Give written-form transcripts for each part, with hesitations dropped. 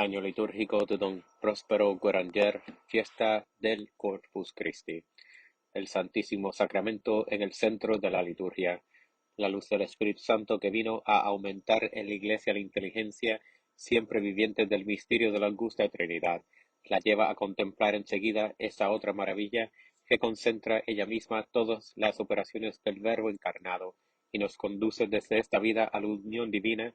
año litúrgico de Don Próspero Guéranger, fiesta del Corpus Christi, el Santísimo Sacramento en el centro de la liturgia, la luz del Espíritu Santo que vino a aumentar en la Iglesia la inteligencia siempre viviente del misterio de la Augusta Trinidad, la lleva a contemplar enseguida esa otra maravilla que concentra ella misma todas las operaciones del Verbo encarnado y nos conduce desde esta vida a la unión divina.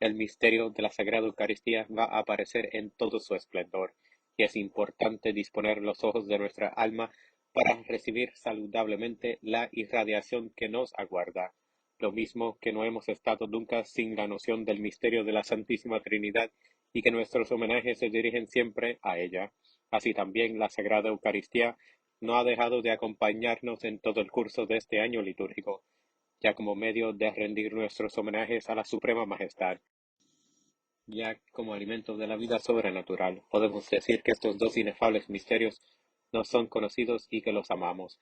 El misterio de la Sagrada Eucaristía va a aparecer en todo su esplendor, y es importante disponer los ojos de nuestra alma para recibir saludablemente la irradiación que nos aguarda. Lo mismo que no hemos estado nunca sin la noción del misterio de la Santísima Trinidad y que nuestros homenajes se dirigen siempre a ella. Así también la Sagrada Eucaristía no ha dejado de acompañarnos en todo el curso de este año litúrgico, ya como medio de rendir nuestros homenajes a la Suprema Majestad. Ya como alimento de la vida sobrenatural, podemos decir que estos dos inefables misterios nos son conocidos y que los amamos,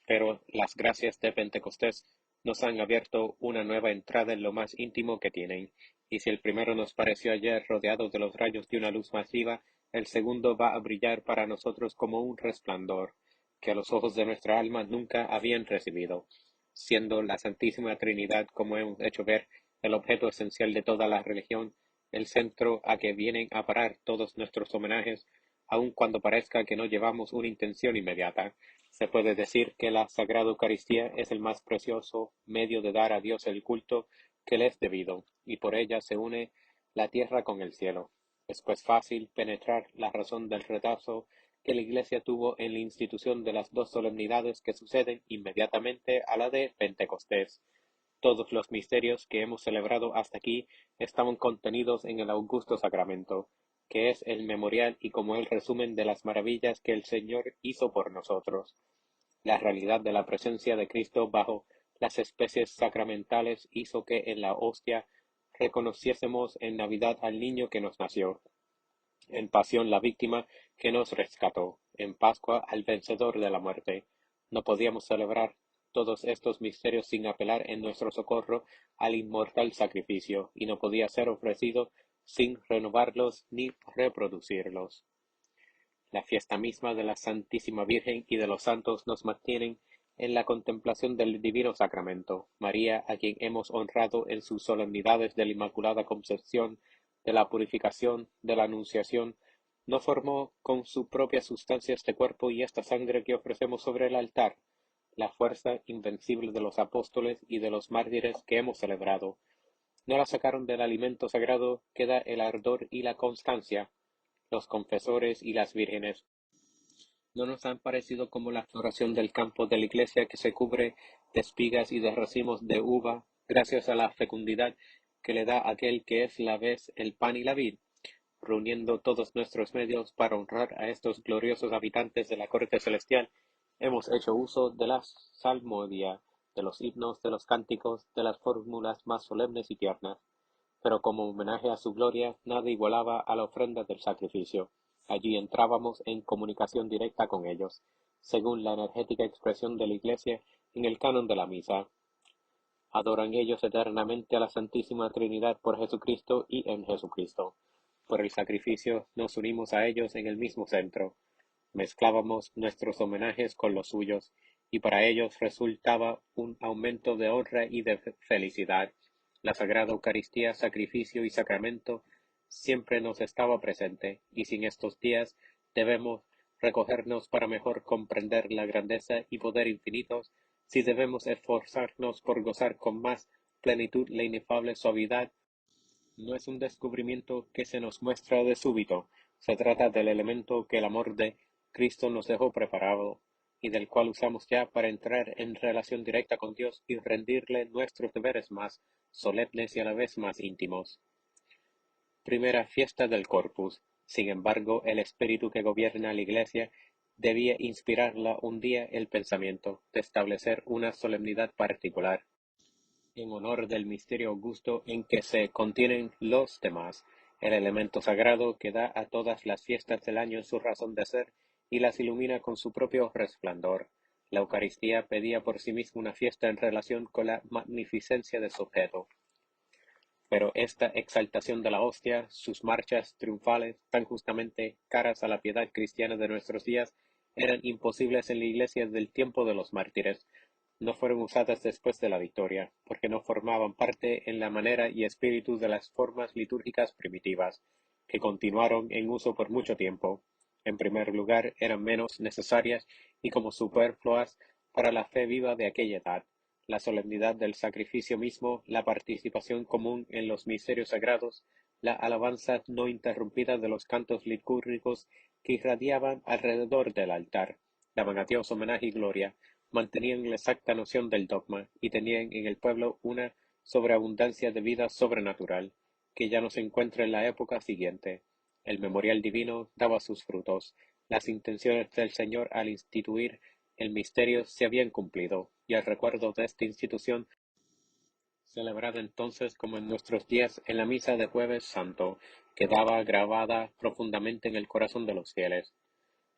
pero las gracias de Pentecostés nos han abierto una nueva entrada en lo más íntimo que tienen, y si el primero nos pareció ayer rodeado de los rayos de una luz más viva, el segundo va a brillar para nosotros como un resplandor que a los ojos de nuestra alma nunca habían recibido, siendo la Santísima Trinidad, como hemos hecho ver, el objeto esencial de toda la religión, el centro a que vienen a parar todos nuestros homenajes, aun cuando parezca que no llevamos una intención inmediata. Se puede decir que la Sagrada Eucaristía es el más precioso medio de dar a Dios el culto que le es debido, y por ella se une la tierra con el cielo. Es pues fácil penetrar la razón del retraso que la Iglesia tuvo en la institución de las dos solemnidades que suceden inmediatamente a la de Pentecostés. Todos los misterios que hemos celebrado hasta aquí estaban contenidos en el augusto sacramento, que es el memorial y como el resumen de las maravillas que el Señor hizo por nosotros. La realidad de la presencia de Cristo bajo las especies sacramentales hizo que en la hostia reconociésemos en Navidad al niño que nos nació, en Pasión la víctima que nos rescató, en Pascua al vencedor de la muerte. No podíamos celebrar todos estos misterios sin apelar en nuestro socorro al inmortal sacrificio, y no podía ser ofrecido sin renovarlos ni reproducirlos. La fiesta misma de la Santísima Virgen y de los santos nos mantienen en la contemplación del Divino Sacramento. María, a quien hemos honrado en sus solemnidades de la Inmaculada Concepción, de la Purificación, de la Anunciación, no formó con su propia sustancia este cuerpo y esta sangre que ofrecemos sobre el altar, la fuerza invencible de los apóstoles y de los mártires que hemos celebrado. No la sacaron del alimento sagrado que da el ardor y la constancia, los confesores y las vírgenes. No nos han parecido como la floración del campo de la iglesia que se cubre de espigas y de racimos de uva, gracias a la fecundidad que le da aquel que es la vez el pan y la vid, reuniendo todos nuestros medios para honrar a estos gloriosos habitantes de la corte celestial. Hemos hecho uso de la salmodia, de los himnos, de los cánticos, de las fórmulas más solemnes y tiernas, pero como homenaje a su gloria, nada igualaba a la ofrenda del sacrificio. Allí entrábamos en comunicación directa con ellos, según la energética expresión de la Iglesia en el canon de la misa. Adoran ellos eternamente a la Santísima Trinidad por Jesucristo y en Jesucristo. Por el sacrificio nos unimos a ellos en el mismo centro. Mezclábamos nuestros homenajes con los suyos, y para ellos resultaba un aumento de honra y de felicidad. La Sagrada Eucaristía, sacrificio y sacramento, siempre nos estaba presente, y sin estos días debemos recogernos para mejor comprender la grandeza y poder infinitos, si debemos esforzarnos por gozar con más plenitud la inefable suavidad. No es un descubrimiento que se nos muestra de súbito, se trata del elemento que el amor de Cristo nos dejó preparado y del cual usamos ya para entrar en relación directa con Dios y rendirle nuestros deberes más solemnes y a la vez más íntimos. Primera fiesta del Corpus. Sin embargo, el espíritu que gobierna la Iglesia debía inspirarla un día el pensamiento de establecer una solemnidad particular en honor del misterio augusto en que se contienen los demás, el elemento sagrado que da a todas las fiestas del año su razón de ser y las ilumina con su propio resplandor. La Eucaristía pedía por sí misma una fiesta en relación con la magnificencia de su objeto. Pero esta exaltación de la hostia, sus marchas triunfales, tan justamente caras a la piedad cristiana de nuestros días, eran imposibles en la Iglesia del tiempo de los mártires. No fueron usadas después de la victoria, porque no formaban parte en la manera y espíritu de las formas litúrgicas primitivas, que continuaron en uso por mucho tiempo. En primer lugar, eran menos necesarias y como superfluas para la fe viva de aquella edad. La solemnidad del sacrificio mismo, la participación común en los misterios sagrados, la alabanza no interrumpida de los cantos litúrgicos que irradiaban alrededor del altar, daban a Dios homenaje y gloria, mantenían la exacta noción del dogma y tenían en el pueblo una sobreabundancia de vida sobrenatural, que ya no se encuentra en la época siguiente. El memorial divino daba sus frutos. Las intenciones del Señor al instituir el misterio se habían cumplido, y el recuerdo de esta institución, celebrada entonces como en nuestros días en la misa de Jueves Santo, quedaba grabada profundamente en el corazón de los fieles.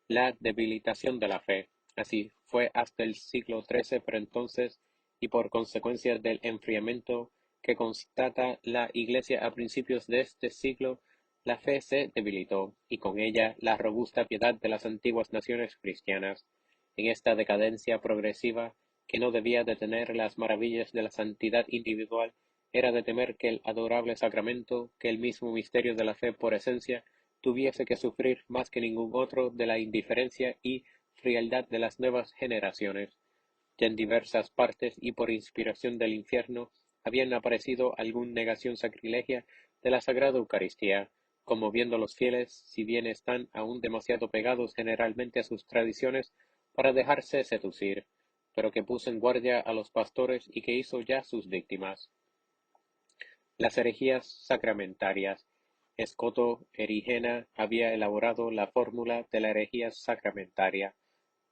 La debilitación de la fe, así fue hasta el siglo XIII, pero entonces, y por consecuencia del enfriamiento que constata la Iglesia a principios de este siglo, la fe se debilitó, y con ella la robusta piedad de las antiguas naciones cristianas. En esta decadencia progresiva, que no debía detener las maravillas de la santidad individual, era de temer que el adorable sacramento, que el mismo misterio de la fe por esencia, tuviese que sufrir más que ningún otro de la indiferencia y frialdad de las nuevas generaciones. Ya en diversas partes y por inspiración del infierno habían aparecido alguna negación sacrilegia de la Sagrada Eucaristía, como viendo los fieles, si bien están aún demasiado pegados generalmente a sus tradiciones para dejarse seducir, pero que puso en guardia a los pastores y que hizo ya sus víctimas. Las herejías sacramentarias. Escoto Erigena había elaborado la fórmula de la herejía sacramentaria.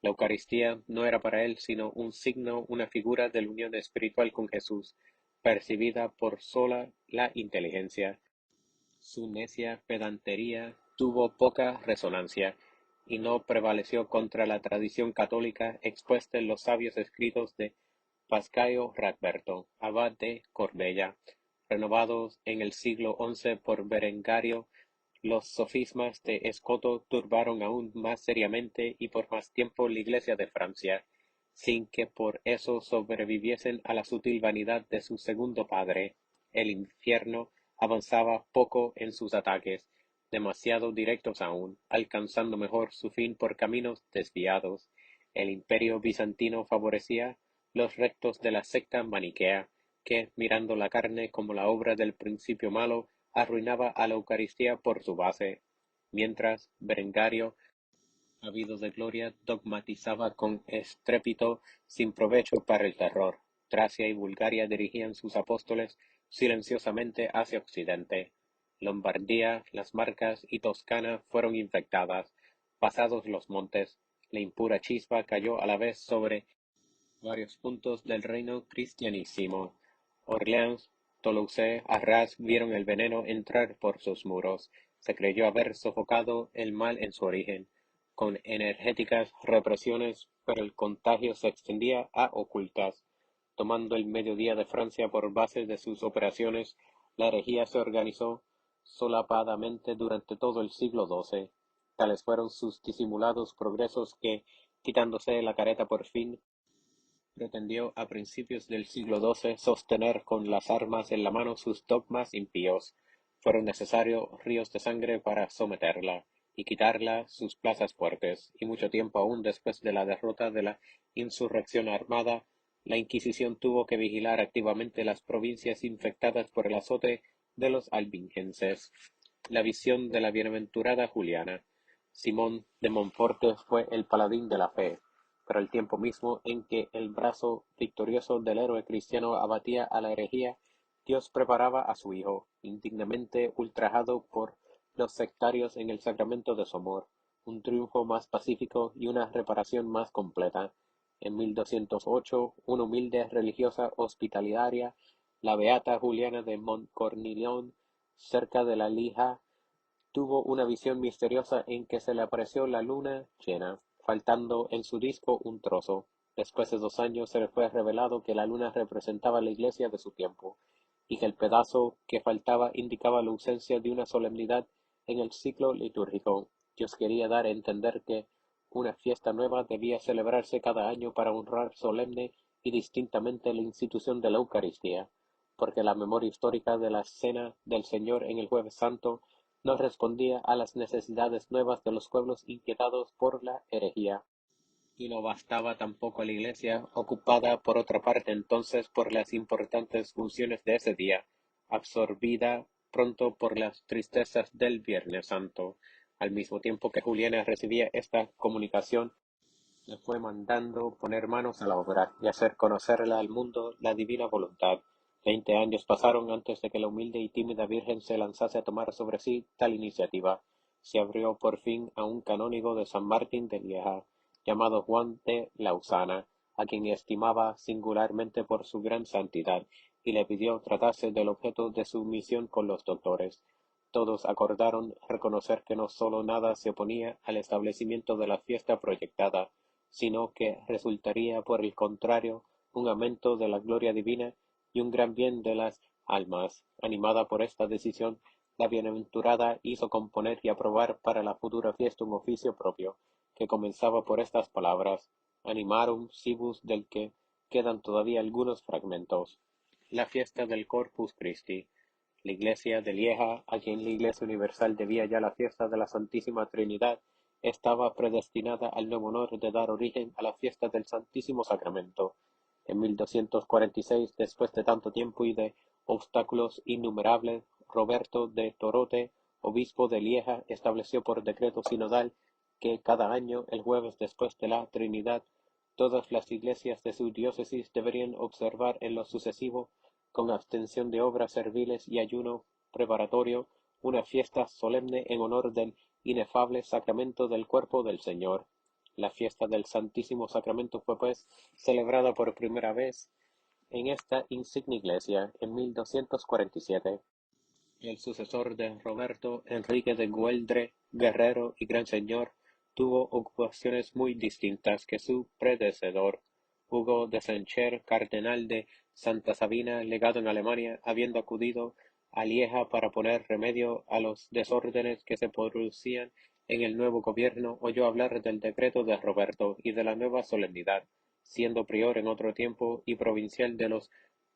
La Eucaristía no era para él sino un signo, una figura de la unión espiritual con Jesús, percibida por sola la inteligencia. Su necia pedantería tuvo poca resonancia, y no prevaleció contra la tradición católica expuesta en los sabios escritos de Pascalio Radberto, abad de Corbella, renovados en el siglo XI por Berengario. Los sofismas de Escoto turbaron aún más seriamente y por más tiempo la Iglesia de Francia, sin que por eso sobreviviesen a la sutil vanidad de su segundo padre. El infierno avanzaba poco en sus ataques, demasiado directos aún, alcanzando mejor su fin por caminos desviados. El Imperio bizantino favorecía los rectos de la secta maniquea, que, mirando la carne como la obra del principio malo, arruinaba a la Eucaristía por su base, mientras Berengario, ávido de gloria, dogmatizaba con estrépito, sin provecho para el terror. Tracia y Bulgaria dirigían sus apóstoles silenciosamente hacia occidente. Lombardía, las Marcas y Toscana fueron infectadas. Pasados los montes, la impura chispa cayó a la vez sobre varios puntos del reino cristianísimo. Orleans, Toulouse, Arras vieron el veneno entrar por sus muros. Se creyó haber sofocado el mal en su origen, con energéticas represiones, pero el contagio se extendía a ocultas. Tomando el mediodía de Francia por base de sus operaciones, la herejía se organizó solapadamente durante todo el siglo XII. Tales fueron sus disimulados progresos que, quitándose la careta por fin, pretendió a principios del siglo XII sostener con las armas en la mano sus dogmas impíos. Fueron necesarios ríos de sangre para someterla y quitarla sus plazas fuertes, y mucho tiempo aún después de la derrota de la insurrección armada, la Inquisición tuvo que vigilar activamente las provincias infectadas por el azote de los albingenses. La visión de la bienaventurada Juliana. Simón de Monforte fue el paladín de la fe, pero al tiempo mismo en que el brazo victorioso del héroe cristiano abatía a la herejía, Dios preparaba a su Hijo, indignamente ultrajado por los sectarios en el sacramento de su amor, un triunfo más pacífico y una reparación más completa. En 1208, una humilde religiosa hospitalaria, la beata Juliana de Montcornillon, cerca de la Lija, tuvo una visión misteriosa en que se le apareció la luna llena, faltando en su disco un trozo. Después de 2 años se le fue revelado que la luna representaba la iglesia de su tiempo, y que el pedazo que faltaba indicaba la ausencia de una solemnidad en el ciclo litúrgico. Dios quería dar a entender que una fiesta nueva debía celebrarse cada año para honrar solemne y distintamente la institución de la Eucaristía, porque la memoria histórica de la Cena del Señor en el Jueves Santo no respondía a las necesidades nuevas de los pueblos inquietados por la herejía. Y no bastaba tampoco a la Iglesia, ocupada por otra parte entonces por las importantes funciones de ese día, absorbida pronto por las tristezas del Viernes Santo. Al mismo tiempo que Juliana recibía esta comunicación, le fue mandando poner manos a la obra y hacer conocerla al mundo la divina voluntad. 20 años pasaron antes de que la humilde y tímida Virgen se lanzase a tomar sobre sí tal iniciativa. Se abrió por fin a un canónigo de San Martín de Lieja, llamado Juan de Lausana, a quien estimaba singularmente por su gran santidad, y le pidió tratase del objeto de su misión con los doctores. Todos acordaron reconocer que no sólo nada se oponía al establecimiento de la fiesta proyectada, sino que resultaría por el contrario un aumento de la gloria divina y un gran bien de las almas. Animada por esta decisión, la bienaventurada hizo componer y aprobar para la futura fiesta un oficio propio, que comenzaba por estas palabras: Animarum Cibus, del que quedan todavía algunos fragmentos. La fiesta del Corpus Christi. La Iglesia de Lieja, a quien la Iglesia Universal debía ya la fiesta de la Santísima Trinidad, estaba predestinada al nuevo honor de dar origen a la fiesta del Santísimo Sacramento. En 1246, después de tanto tiempo y de obstáculos innumerables, Roberto de Torote, obispo de Lieja, estableció por decreto sinodal que cada año, el jueves después de la Trinidad, todas las iglesias de su diócesis deberían observar en lo sucesivo, con abstención de obras serviles y ayuno preparatorio, una fiesta solemne en honor del inefable sacramento del cuerpo del Señor. La fiesta del Santísimo Sacramento fue, pues, celebrada por primera vez en esta insigne iglesia en 1247. El sucesor de Roberto, Enrique de Güeldre, guerrero y gran señor, tuvo ocupaciones muy distintas que su predecesor. Hugo de Sancher, cardenal de Santa Sabina, legado en Alemania, habiendo acudido a Lieja para poner remedio a los desórdenes que se producían en el nuevo gobierno, oyó hablar del decreto de Roberto y de la nueva solemnidad, siendo prior en otro tiempo y provincial de los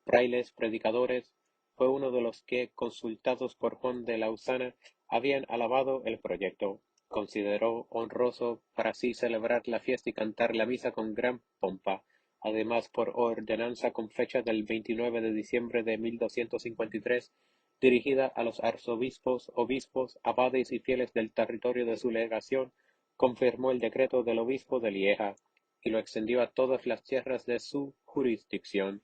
frailes predicadores. Fue uno de los que, consultados por Juan de Lausana, habían alabado el proyecto. Consideró honroso para sí celebrar la fiesta y cantar la misa con gran pompa. Además, por ordenanza con fecha del 29 de diciembre de 1253, dirigida a los arzobispos, obispos, abades y fieles del territorio de su legación, confirmó el decreto del obispo de Lieja y lo extendió a todas las tierras de su jurisdicción,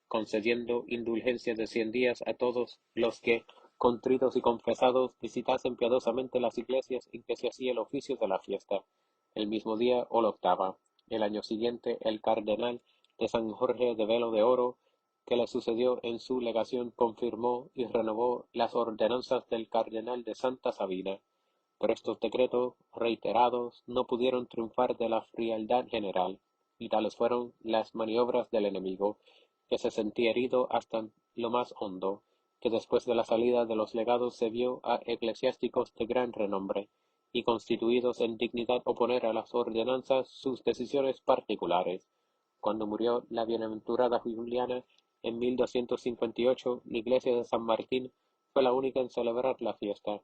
concediendo indulgencia de 100 días a todos los que, contritos y confesados, visitasen piadosamente las iglesias en que se hacía el oficio de la fiesta, el mismo día o la octava. El año siguiente, el cardenal de San Jorge de Velo de Oro, que le sucedió en su legación, confirmó y renovó las ordenanzas del cardenal de Santa Sabina, pero estos decretos, reiterados, no pudieron triunfar de la frialdad general, y tales fueron las maniobras del enemigo, que se sentía herido hasta lo más hondo, que después de la salida de los legados se vio a eclesiásticos de gran renombre, y constituidos en dignidad oponer a las ordenanzas sus decisiones particulares. Cuando murió la bienaventurada Juliana, en 1258, la iglesia de San Martín fue la única en celebrar la fiesta,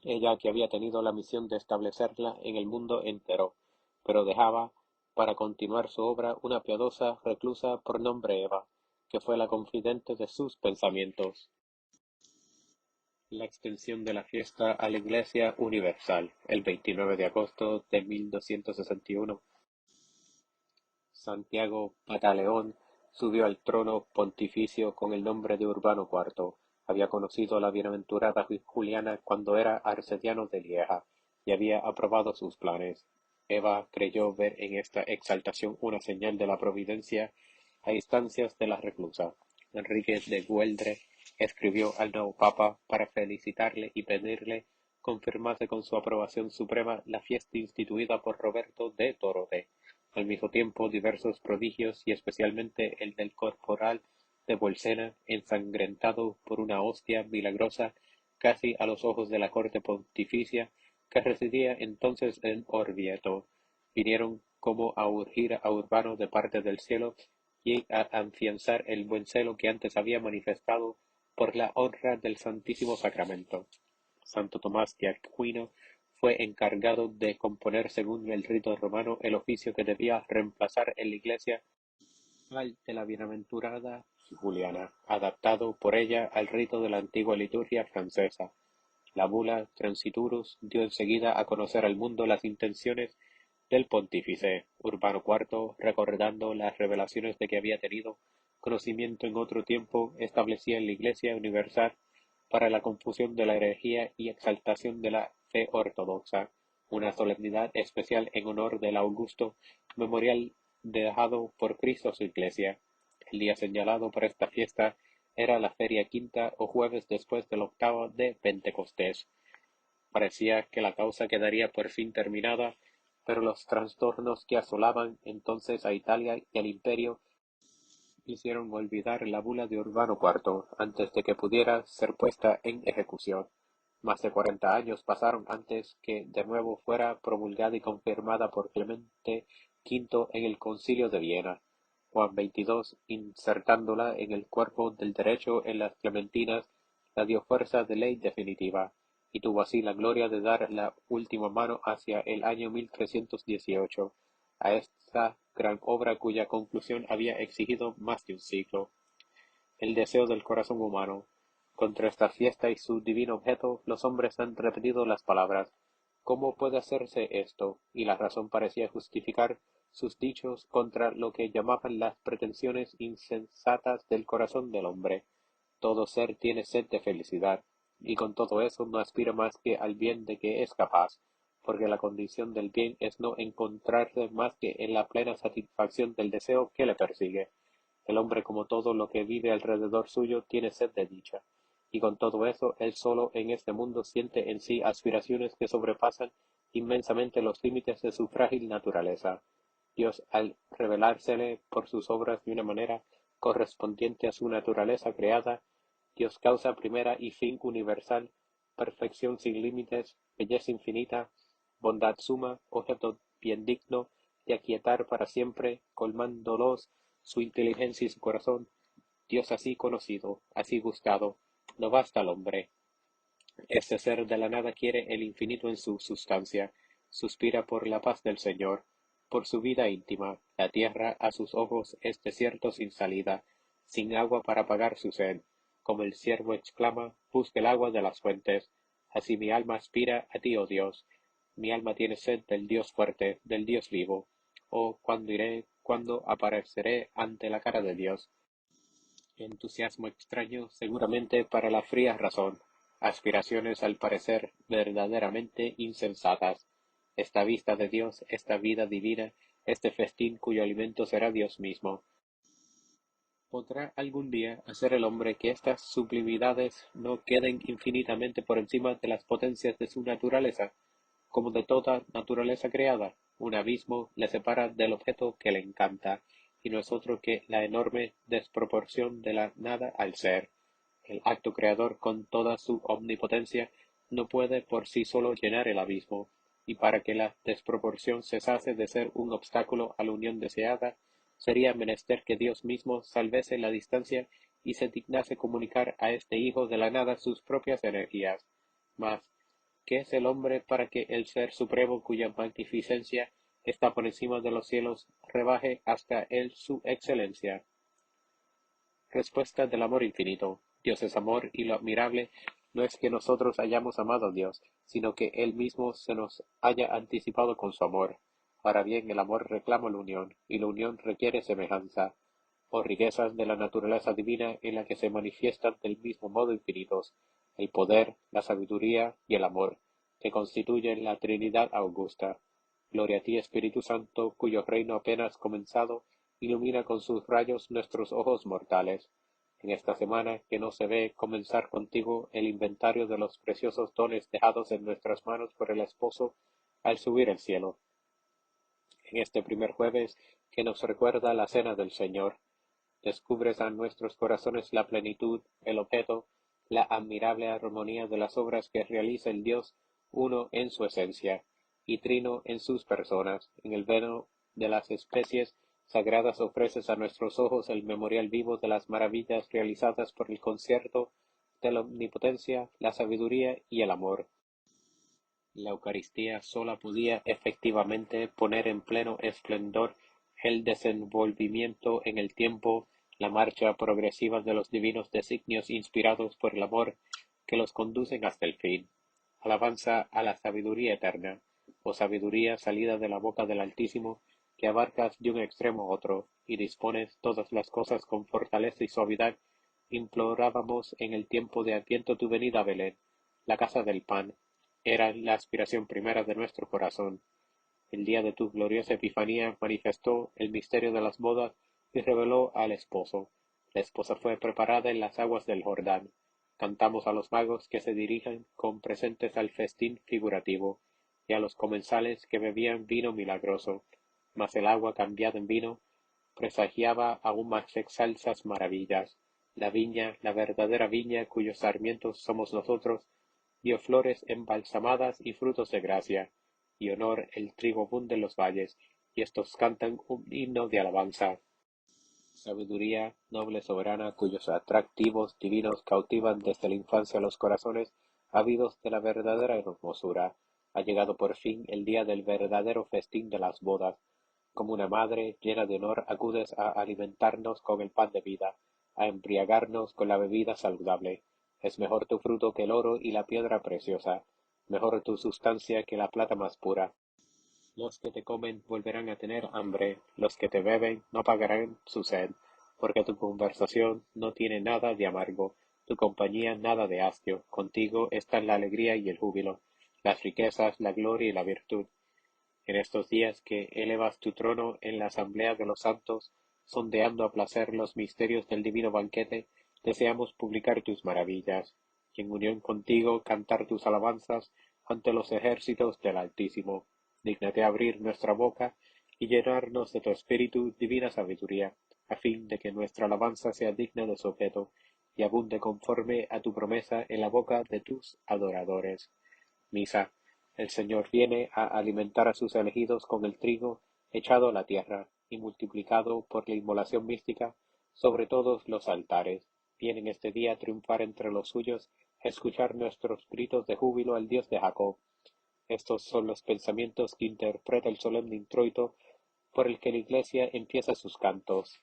ella que había tenido la misión de establecerla en el mundo entero, pero dejaba, para continuar su obra, una piadosa reclusa por nombre Eva, que fue la confidente de sus pensamientos. La extensión de la fiesta a la Iglesia Universal, el 29 de agosto de 1261. Santiago Pataleón subió al trono pontificio con el nombre de Urbano IV. Había conocido a la bienaventurada Juliana cuando era arcediano de Lieja y había aprobado sus planes. Eva creyó ver en esta exaltación una señal de la providencia a instancias de la reclusa. Enrique de Güeldre escribió al nuevo papa para felicitarle y pedirle confirmase con su aprobación suprema la fiesta instituida por Roberto de Torote. Al mismo tiempo, diversos prodigios, y especialmente el del corporal de Bolsena, ensangrentado por una hostia milagrosa casi a los ojos de la corte pontificia, que residía entonces en Orvieto, vinieron como a urgir a Urbano de parte del cielo y a afianzar el buen celo que antes había manifestado por la honra del Santísimo Sacramento. Santo Tomás de Aquino fue encargado de componer según el rito romano el oficio que debía reemplazar en la Iglesia al de la bienaventurada Juliana, adaptado por ella al rito de la antigua liturgia francesa. La bula Transiturus dio enseguida a conocer al mundo las intenciones del pontífice Urbano IV, recordando las revelaciones de que había tenido conocimiento en otro tiempo, establecía en la Iglesia universal para la confusión de la herejía y exaltación de la fe ortodoxa, una solemnidad especial en honor del augusto memorial dejado por Cristo a su Iglesia. El día señalado para esta fiesta era la feria quinta o jueves después del octavo de Pentecostés. Parecía que la causa quedaría por fin terminada, pero los trastornos que asolaban entonces a Italia y al Imperio hicieron olvidar la bula de Urbano IV antes de que pudiera ser puesta en ejecución. Más de 40 años pasaron antes que de nuevo fuera promulgada y confirmada por Clemente V en el Concilio de Viena. Juan XXII, insertándola en el cuerpo del derecho en las Clementinas, la dio fuerza de ley definitiva, y tuvo así la gloria de dar la última mano hacia el año 1318 a esta gran obra cuya conclusión había exigido más de un siglo. El deseo del corazón humano. Contra esta fiesta y su divino objeto, los hombres han repetido las palabras ¿cómo puede hacerse esto? Y la razón parecía justificar sus dichos contra lo que llamaban las pretensiones insensatas del corazón del hombre. Todo ser tiene sed de felicidad, y con todo eso no aspira más que al bien de que es capaz, porque la condición del bien es no encontrarse más que en la plena satisfacción del deseo que le persigue. El hombre, como todo lo que vive alrededor suyo, tiene sed de dicha, y con todo eso, él solo en este mundo siente en sí aspiraciones que sobrepasan inmensamente los límites de su frágil naturaleza. Dios, al revelársele por sus obras de una manera correspondiente a su naturaleza creada, Dios causa primera y fin universal, perfección sin límites, belleza infinita, bondad suma, objeto bien digno de aquietar para siempre, colmándolos su inteligencia y su corazón. Dios así conocido, así gustado, no basta al hombre. Este ser de la nada quiere el infinito en su sustancia, suspira por la paz del Señor, por su vida íntima. La tierra a sus ojos es desierto sin salida, sin agua para apagar su sed. Como el ciervo exclama, busca el agua de las fuentes. Así mi alma aspira a ti, oh Dios. Mi alma tiene sed del Dios fuerte, del Dios vivo. Oh, ¿cuándo iré, cuándo apareceré ante la cara de Dios? Entusiasmo extraño, seguramente para la fría razón, aspiraciones al parecer verdaderamente insensatas. Esta vista de Dios, esta vida divina, este festín cuyo alimento será Dios mismo. ¿Podrá algún día hacer el hombre que estas sublimidades no queden infinitamente por encima de las potencias de su naturaleza, como de toda naturaleza creada? Un abismo le separa del objeto que le encanta, y no es otro que la enorme desproporción de la nada al ser. El acto creador con toda su omnipotencia no puede por sí solo llenar el abismo, y para que la desproporción cesase de ser un obstáculo a la unión deseada, sería menester que Dios mismo salvese la distancia y se dignase comunicar a este hijo de la nada sus propias energías. Mas, ¿qué es el hombre para que el Ser Supremo, cuya magnificencia está por encima de los cielos, rebaje hasta él su excelencia? Respuesta del amor infinito. Dios es amor, y lo admirable no es que nosotros hayamos amado a Dios, sino que Él mismo se nos haya anticipado con su amor. Ahora bien, el amor reclama la unión, y la unión requiere semejanza, o riquezas de la naturaleza divina en la que se manifiestan del mismo modo infinitos, el poder, la sabiduría y el amor, que constituyen la Trinidad augusta. Gloria a ti, Espíritu Santo, cuyo reino apenas comenzado, ilumina con sus rayos nuestros ojos mortales. En esta semana que no se ve comenzar contigo el inventario de los preciosos dones dejados en nuestras manos por el Esposo al subir al cielo. En este primer jueves que nos recuerda la cena del Señor, Descubres a nuestros corazones la plenitud, el objeto, la admirable armonía de las obras que realiza el Dios uno en su esencia, y trino en sus personas. En el velo de las especies sagradas ofreces a nuestros ojos el memorial vivo de las maravillas realizadas por el concierto de la omnipotencia, la sabiduría y el amor. La Eucaristía sola podía efectivamente poner en pleno esplendor el desenvolvimiento en el tiempo, la marcha progresiva de los divinos designios inspirados por el amor que los conducen hasta el fin. Alabanza a la sabiduría eterna, o sabiduría salida de la boca del Altísimo, que abarcas de un extremo a otro, y dispones todas las cosas con fortaleza y suavidad, implorábamos en el tiempo de Adviento tu venida a Belén, la casa del pan, era la aspiración primera de nuestro corazón. El día de tu gloriosa Epifanía manifestó el misterio de las bodas y reveló al esposo. La esposa fue preparada en las aguas del Jordán. Cantamos a los magos que se dirigen con presentes al festín figurativo, y a los comensales que bebían vino milagroso. Mas el agua cambiada en vino presagiaba aún más exalsas maravillas. La viña, la verdadera viña cuyos sarmientos somos nosotros, dio flores embalsamadas y frutos de gracia, y honor el trigo abunde en los valles, y estos cantan un himno de alabanza. Sabiduría, noble soberana, cuyos atractivos divinos cautivan desde la infancia los corazones ávidos de la verdadera hermosura, ha llegado por fin el día del verdadero festín de las bodas. Como una madre llena de honor acudes a alimentarnos con el pan de vida, a embriagarnos con la bebida saludable. Es mejor tu fruto que el oro y la piedra preciosa, mejor tu sustancia que la plata más pura. Los que te comen volverán a tener hambre, los que te beben no pagarán su sed, porque tu conversación no tiene nada de amargo, tu compañía nada de astio, contigo están la alegría y el júbilo, las riquezas, la gloria y la virtud. En estos días que elevas tu trono en la asamblea de los santos, sondeando a placer los misterios del divino banquete, deseamos publicar tus maravillas, y en unión contigo cantar tus alabanzas ante los ejércitos del Altísimo. Dígnate abrir nuestra boca y llenarnos de tu espíritu divina sabiduría, a fin de que nuestra alabanza sea digna de su objeto, y abunde conforme a tu promesa en la boca de tus adoradores. Misa. El Señor viene a alimentar a sus elegidos con el trigo echado a la tierra y multiplicado por la inmolación mística sobre todos los altares. Viene en este día a triunfar entre los suyos, a escuchar nuestros gritos de júbilo al Dios de Jacob. Estos son los pensamientos que interpreta el solemne introito por el que la Iglesia empieza sus cantos.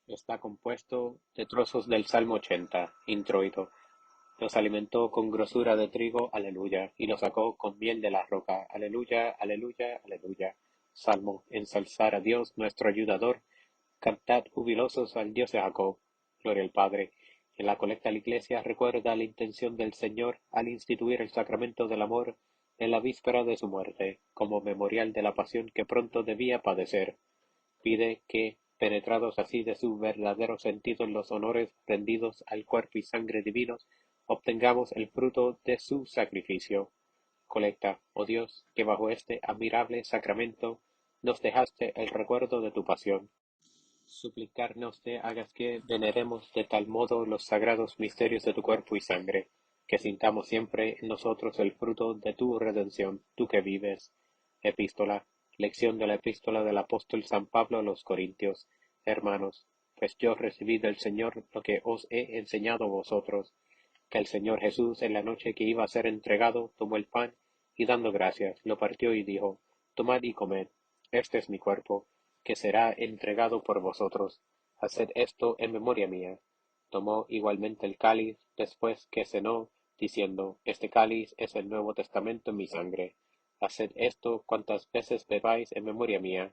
Está compuesto de trozos del Salmo 80, introito. Los alimentó con grosura de trigo, aleluya, y los sacó con miel de la roca, aleluya, aleluya, aleluya. Salmo, ensalzar a Dios, nuestro ayudador, cantad jubilosos al Dios de Jacob. Gloria al Padre. En la colecta la Iglesia recuerda la intención del Señor al instituir el sacramento del amor en la víspera de su muerte, como memorial de la pasión que pronto debía padecer. Pide que, penetrados así de su verdadero sentido en los honores rendidos al cuerpo y sangre divinos, obtengamos el fruto de su sacrificio. Colecta, oh Dios, que bajo este admirable sacramento nos dejaste el recuerdo de tu pasión. Suplicarnos te hagas que veneremos de tal modo los sagrados misterios de tu cuerpo y sangre, que sintamos siempre en nosotros el fruto de tu redención, tú que vives. Epístola. Lección de la epístola del apóstol San Pablo a los Corintios. Hermanos, pues yo recibí del Señor lo que os he enseñado a vosotros, que el Señor Jesús en la noche que iba a ser entregado tomó el pan y dando gracias lo partió y dijo, tomad y comed, este es mi cuerpo, que será entregado por vosotros. Haced esto en memoria mía. Tomó igualmente el cáliz después que cenó, diciendo, este cáliz es el Nuevo Testamento en mi sangre. Haced esto cuantas veces bebáis en memoria mía,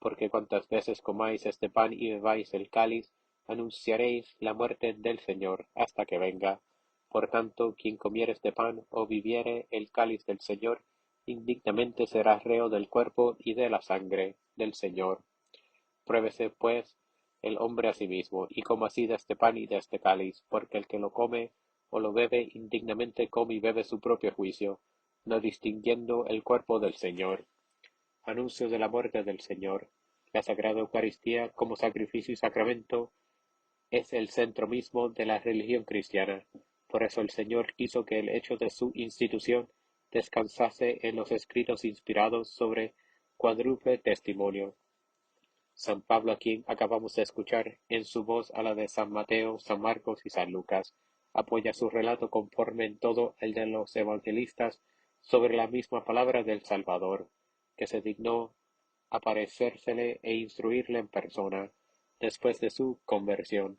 porque cuantas veces comáis este pan y bebáis el cáliz, anunciaréis la muerte del Señor hasta que venga. Por tanto, quien comiere este pan o bebiere el cáliz del Señor, indignamente será reo del cuerpo y de la sangre del Señor. Pruébese, pues, el hombre a sí mismo, y coma así de este pan y de este cáliz, porque el que lo come o lo bebe indignamente come y bebe su propio juicio, no distinguiendo el cuerpo del Señor. Anuncio de la muerte del Señor. La Sagrada Eucaristía, como sacrificio y sacramento, es el centro mismo de la religión cristiana. Por eso el Señor quiso que el hecho de su institución descansase en los escritos inspirados sobre cuádruple testimonio. San Pablo, a quien acabamos de escuchar, en su voz a la de San Mateo, San Marcos y San Lucas, apoya su relato conforme en todo el de los evangelistas sobre la misma palabra del Salvador, que se dignó aparecérsele e instruirle en persona, después de su conversión.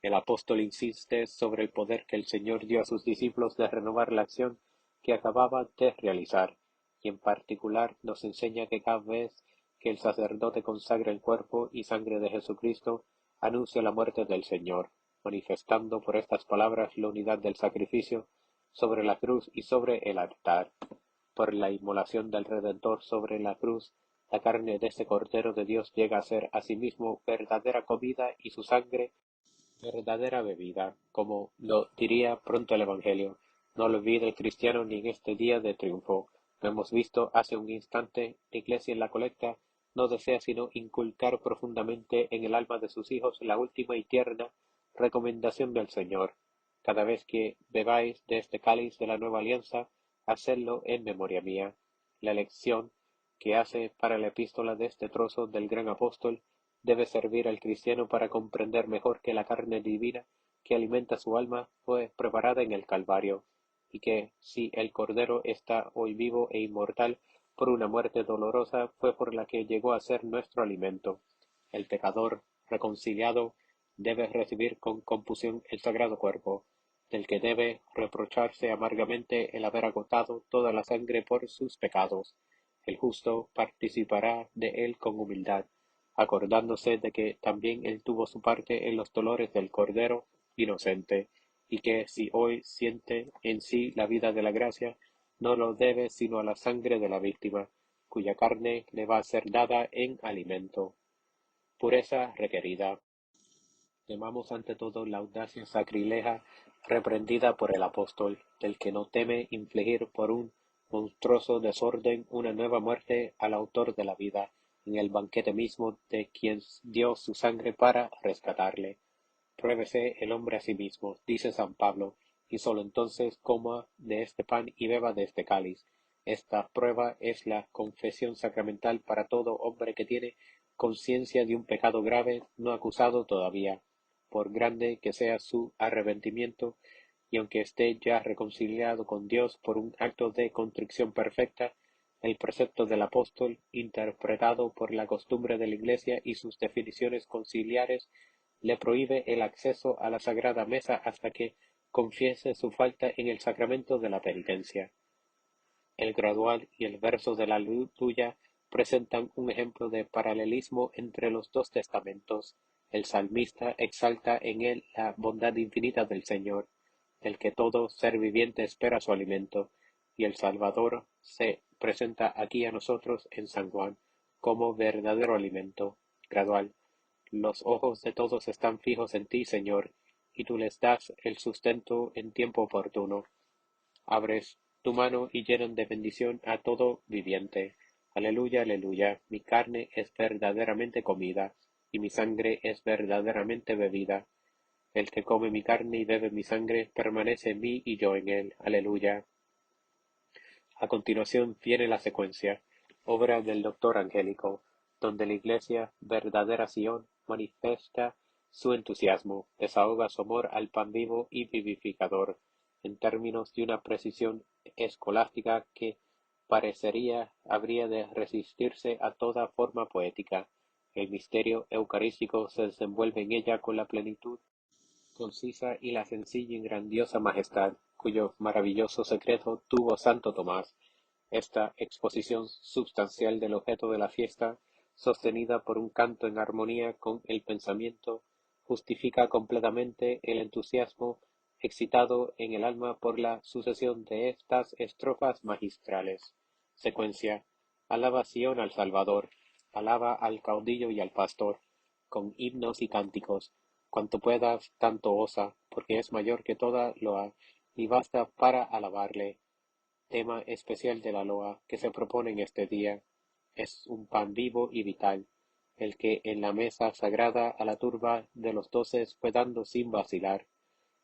El apóstol insiste sobre el poder que el Señor dio a sus discípulos de renovar la acción que acababa de realizar, y en particular nos enseña que cada vez que el sacerdote consagra el cuerpo y sangre de Jesucristo, anuncia la muerte del Señor, manifestando por estas palabras la unidad del sacrificio sobre la cruz y sobre el altar. Por la inmolación del Redentor sobre la cruz, la carne de este Cordero de Dios llega a ser asimismo verdadera comida y su sangre verdadera bebida, como lo diría pronto el Evangelio. No lo olvide el cristiano ni en este día de triunfo. Lo hemos visto hace un instante, la Iglesia en la colecta no desea sino inculcar profundamente en el alma de sus hijos la última y tierna recomendación del Señor. Cada vez que bebáis de este cáliz de la nueva alianza, hacedlo en memoria mía. La elección que hace para la epístola de este trozo del gran apóstol debe servir al cristiano para comprender mejor que la carne divina que alimenta su alma fue preparada en el Calvario, y que si el Cordero está hoy vivo e inmortal por una muerte dolorosa fue por la que llegó a ser nuestro alimento. El pecador, reconciliado, debe recibir con confusión el sagrado cuerpo, del que debe reprocharse amargamente el haber agotado toda la sangre por sus pecados. El justo participará de él con humildad, acordándose de que también él tuvo su parte en los dolores del Cordero inocente, y que si hoy siente en sí la vida de la gracia, no lo debe sino a la sangre de la víctima, cuya carne le va a ser dada en alimento. Pureza requerida. Temamos ante todo la audacia sacrilega reprendida por el apóstol, del que no teme infligir por un monstruoso desorden una nueva muerte al autor de la vida, en el banquete mismo de quien dio su sangre para rescatarle. Pruébese el hombre a sí mismo, dice San Pablo, y sólo entonces coma de este pan y beba de este cáliz. Esta prueba es la confesión sacramental para todo hombre que tiene conciencia de un pecado grave no acusado todavía, por grande que sea su arrepentimiento, y aunque esté ya reconciliado con Dios por un acto de contrición perfecta, el precepto del apóstol, interpretado por la costumbre de la Iglesia y sus definiciones conciliares, le prohíbe el acceso a la sagrada mesa hasta que confiese su falta en el sacramento de la penitencia. El gradual y el verso de la Aleluya presentan un ejemplo de paralelismo entre los dos testamentos. El salmista exalta en él la bondad infinita del Señor, del que todo ser viviente espera su alimento, y el Salvador se presenta aquí a nosotros en San Juan como verdadero alimento. Gradual. Los ojos de todos están fijos en ti, Señor, y tú les das el sustento en tiempo oportuno. Abres tu mano y llenan de bendición a todo viviente. Aleluya, aleluya. Mi carne es verdaderamente comida, y mi sangre es verdaderamente bebida. El que come mi carne y bebe mi sangre permanece en mí y yo en él. Aleluya. A continuación viene la secuencia, obra del doctor Angélico, donde la Iglesia, verdadera Sion, manifiesta su entusiasmo, desahoga su amor al pan vivo y vivificador, en términos de una precisión escolástica que parecería habría de resistirse a toda forma poética. El misterio eucarístico se desenvuelve en ella con la plenitud concisa y la sencilla y grandiosa majestad, cuyo maravilloso secreto tuvo Santo Tomás. Esta exposición substancial del objeto de la fiesta, sostenida por un canto en armonía con el pensamiento, justifica completamente el entusiasmo excitado en el alma por la sucesión de estas estrofas magistrales. Secuencia: alaba Sión al Salvador, alaba al caudillo y al pastor, con himnos y cánticos, cuanto puedas, tanto osa, porque es mayor que toda loa, y basta para alabarle. Tema especial de la loa que se propone en este día. es un pan vivo y vital, el que en la mesa sagrada a la turba de los 12 fue dando sin vacilar,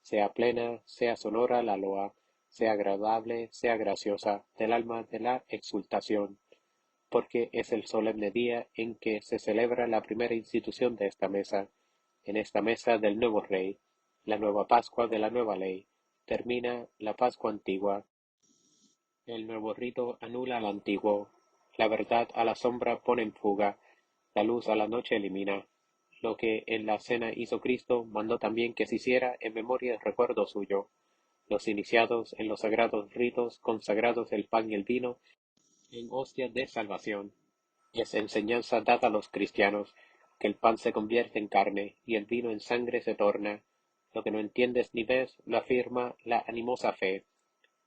sea plena, sea sonora la loa, sea agradable, sea graciosa, del alma de la exultación, porque es el solemne día en que se celebra la primera institución de esta mesa, en esta mesa del nuevo Rey, la nueva Pascua de la nueva ley, termina la Pascua antigua, el nuevo rito anula al antiguo, la verdad a la sombra pone en fuga, la luz a la noche elimina. Lo que en la cena hizo Cristo, mandó también que se hiciera en memoria y recuerdo suyo. Los iniciados en los sagrados ritos, consagrados el pan y el vino, en hostia de salvación. Es enseñanza dada a los cristianos, que el pan se convierte en carne y el vino en sangre se torna. Lo que no entiendes ni ves, lo afirma la animosa fe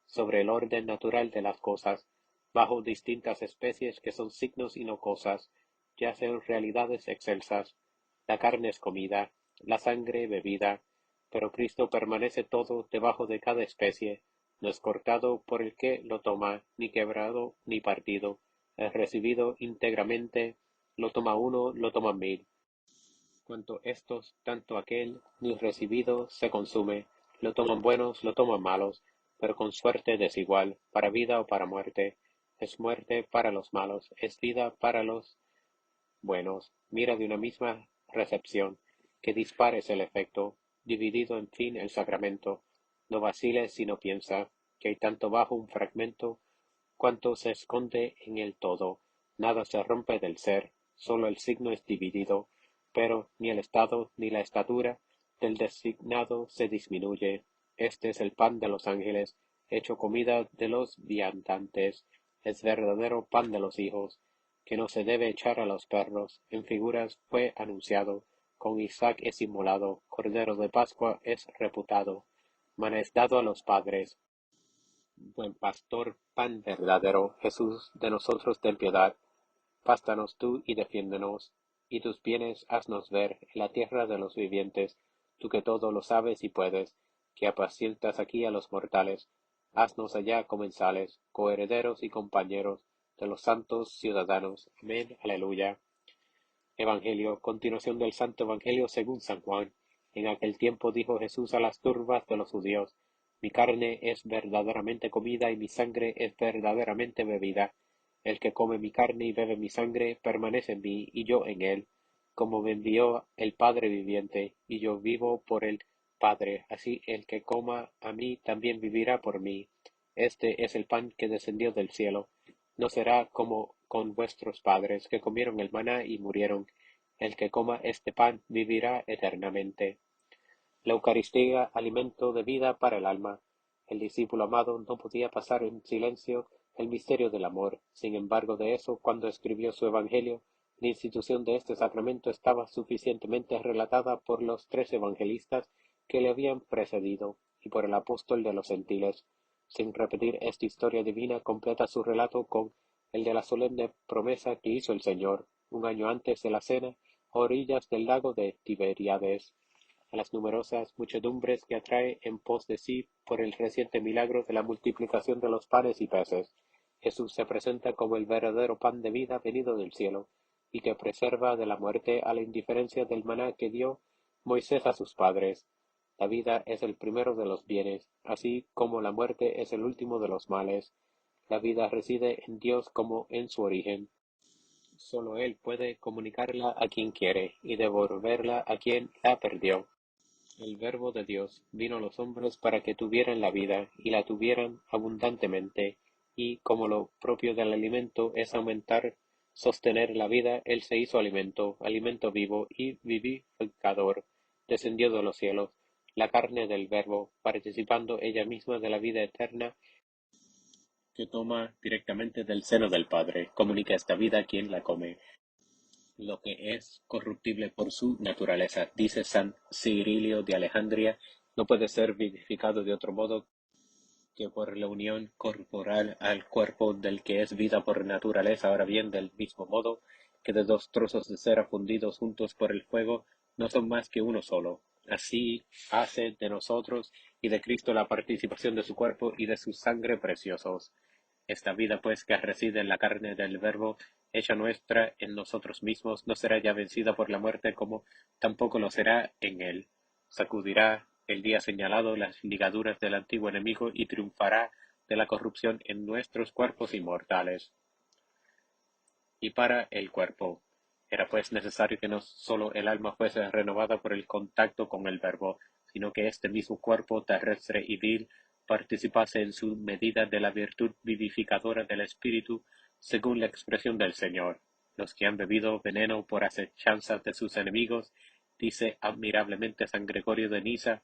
sobre el orden natural de las cosas, bajo distintas especies que son signos y no cosas, ya sean realidades excelsas. La carne es comida, la sangre bebida, pero Cristo permanece todo debajo de cada especie, no es cortado por el que lo toma, ni quebrado, ni partido, es recibido íntegramente, lo toma uno, lo toman mil. Cuanto estos, tanto aquel, ni recibido, se consume, lo toman buenos, lo toman malos, pero con suerte desigual, para vida o para muerte. Es muerte para los malos, es vida para los buenos. Mira de una misma recepción, que dispares el efecto, dividido en fin el sacramento. No vaciles sino piensa, que hay tanto bajo un fragmento, cuanto se esconde en el todo. Nada se rompe del ser, sólo el signo es dividido, pero ni el estado ni la estatura del designado se disminuye. Este es el pan de los ángeles, hecho comida de los viandantes, es verdadero pan de los hijos, que no se debe echar a los perros. En figuras fue anunciado, con Isaac es inmolado, cordero de Pascua es reputado, maná es dado a los padres. Buen pastor, pan verdadero, Jesús, de nosotros ten piedad. Pástanos tú y defiéndenos, y tus bienes haznos ver en la tierra de los vivientes, tú que todo lo sabes y puedes, que apacientas aquí a los mortales, haznos allá comensales, coherederos y compañeros de los santos ciudadanos. Amén. Aleluya. Evangelio, continuación del Santo Evangelio según San Juan. En aquel tiempo dijo Jesús a las turbas de los judíos: Mi carne es verdaderamente comida y mi sangre es verdaderamente bebida. El que come mi carne y bebe mi sangre permanece en mí y yo en él. Como me envió el Padre viviente, y yo vivo por el Padre, así el que coma a mí también vivirá por mí. Este es el pan que descendió del cielo. No será como con vuestros padres, que comieron el maná y murieron. El que coma este pan vivirá eternamente. La Eucaristía, alimento de vida para el alma. El discípulo amado no podía pasar en silencio el misterio del amor. Sin embargo de eso, cuando escribió su Evangelio, la institución de este sacramento estaba suficientemente relatada por los 3 evangelistas que le habían precedido, y por el apóstol de los gentiles. Sin repetir esta historia divina, completa su relato con el de la solemne promesa que hizo el Señor, un año antes de la cena, a orillas del lago de Tiberíades, a las numerosas muchedumbres que atrae en pos de sí por el reciente milagro de la multiplicación de los panes y peces. Jesús se presenta como el verdadero pan de vida venido del cielo, y que preserva de la muerte a la indiferencia del maná que dio Moisés a sus padres. La vida es el primero de los bienes, así como la muerte es el último de los males. La vida reside en Dios como en su origen. Solo Él puede comunicarla a quien quiere y devolverla a quien la perdió. El Verbo de Dios vino a los hombres para que tuvieran la vida y la tuvieran abundantemente, y como lo propio del alimento es aumentar, sostener la vida, Él se hizo alimento, alimento vivo y vivificador, descendió de los cielos, la carne del Verbo, participando ella misma de la vida eterna que toma directamente del seno del Padre, comunica esta vida a quien la come. Lo que es corruptible por su naturaleza, dice San Cirilio de Alejandría, no puede ser vivificado de otro modo que por la unión corporal al cuerpo del que es vida por naturaleza. Ahora bien, del mismo modo que de 2 trozos de cera fundidos juntos por el fuego no son más que uno solo. Así hace de nosotros y de Cristo la participación de su cuerpo y de su sangre preciosos. Esta vida, pues, que reside en la carne del Verbo, hecha nuestra en nosotros mismos, no será ya vencida por la muerte como tampoco lo será en él. Sacudirá el día señalado las ligaduras del antiguo enemigo y triunfará de la corrupción en nuestros cuerpos inmortales. Y para el cuerpo. Era pues necesario que no sólo el alma fuese renovada por el contacto con el Verbo, sino que este mismo cuerpo terrestre y vil participase en su medida de la virtud vivificadora del Espíritu, según la expresión del Señor. Los que han bebido veneno por acechanzas de sus enemigos, dice admirablemente San Gregorio de Nisa,